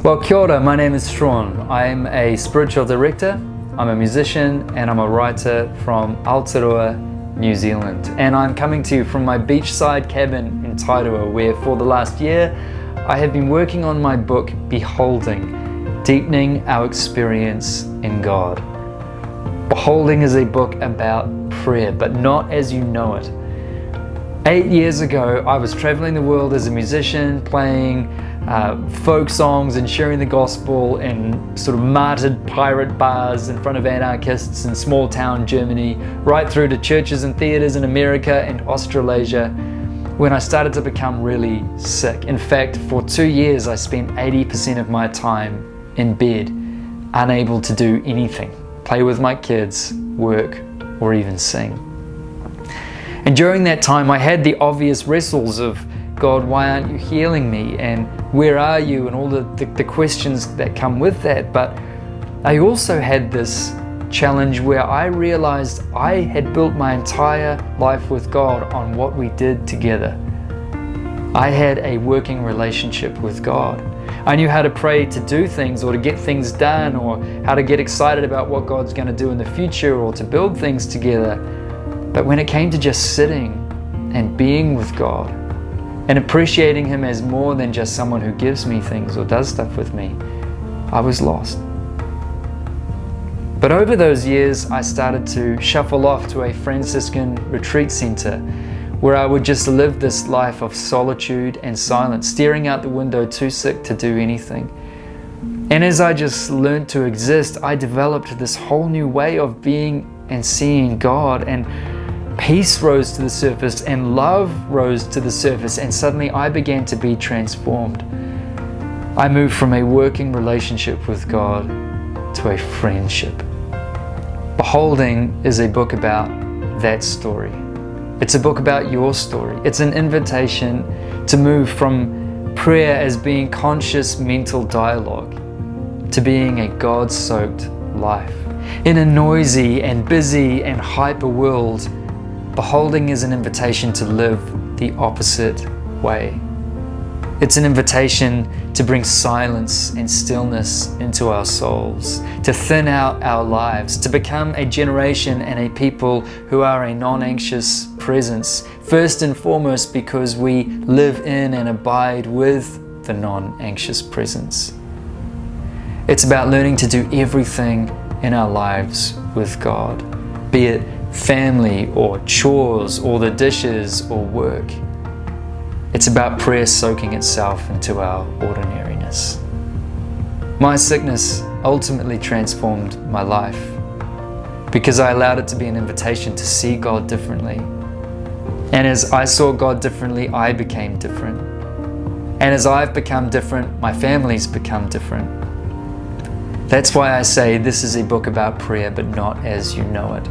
Well, kia ora, my name is Strahan. I'm a spiritual director, I'm a musician, and I'm a writer from Aotearoa, New Zealand. And I'm coming to you from my beachside cabin in Tairua, where for the last year, I have been working on my book, Beholding, Deepening Our Experience in God. Beholding is a book about prayer, but not as you know it. 8 years ago, I was traveling the world as a musician, playing folk songs and sharing the gospel in sort of martyred pirate bars in front of anarchists in small town Germany, right through to churches and theaters in America and Australasia, when I started to become really sick. In fact, for 2 years, I spent 80% of my time in bed, unable to do anything, play with my kids, work, or even sing. And during that time, I had the obvious wrestles of, God, why aren't you healing me? And where are you? And all the questions that come with that. But I also had this challenge where I realized I had built my entire life with God on what we did together. I had a working relationship with God. I knew how to pray to do things or to get things done, or how to get excited about what God's going to do in the future, or to build things together. But when it came to just sitting and being with God and appreciating Him as more than just someone who gives me things or does stuff with me, I was lost. But over those years, I started to shuffle off to a Franciscan retreat center where I would just live this life of solitude and silence, staring out the window, too sick to do anything. And as I just learned to exist, I developed this whole new way of being and seeing God, and peace rose to the surface and love rose to the surface, and suddenly I began to be transformed. I moved from a working relationship with God to a friendship. Beholding is a book about that story. It's a book about your story. It's an invitation to move from prayer as being conscious mental dialogue to being a God-soaked life. In a noisy and busy and hyper world, beholding is an invitation to live the opposite way. It's an invitation to bring silence and stillness into our souls, to thin out our lives, to become a generation and a people who are a non-anxious presence, first and foremost because we live in and abide with the non-anxious presence. It's about learning to do everything in our lives with God, be it family or chores or the dishes or work. It's about prayer soaking itself into our ordinariness. My sickness ultimately transformed my life because I allowed it to be an invitation to see God differently. And as I saw God differently, I became different. And as I've become different, my family's become different. That's why I say this is a book about prayer, but not as you know it.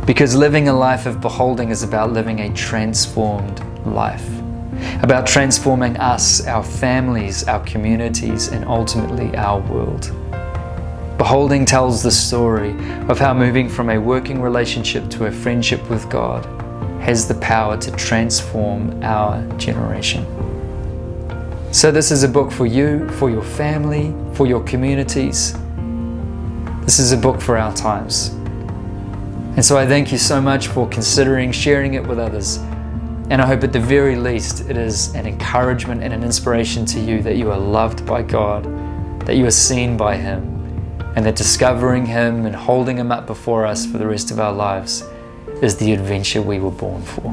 Because living a life of beholding is about living a transformed life, about transforming us, our families, our communities, and ultimately our world. Beholding tells the story of how moving from a working relationship to a friendship with God has the power to transform our generation. So this is a book for you, for your family, for your communities. This is a book for our times. And so I thank you so much for considering sharing it with others. And I hope at the very least it is an encouragement and an inspiration to you that you are loved by God, that you are seen by Him, and that discovering Him and holding Him up before us for the rest of our lives is the adventure we were born for.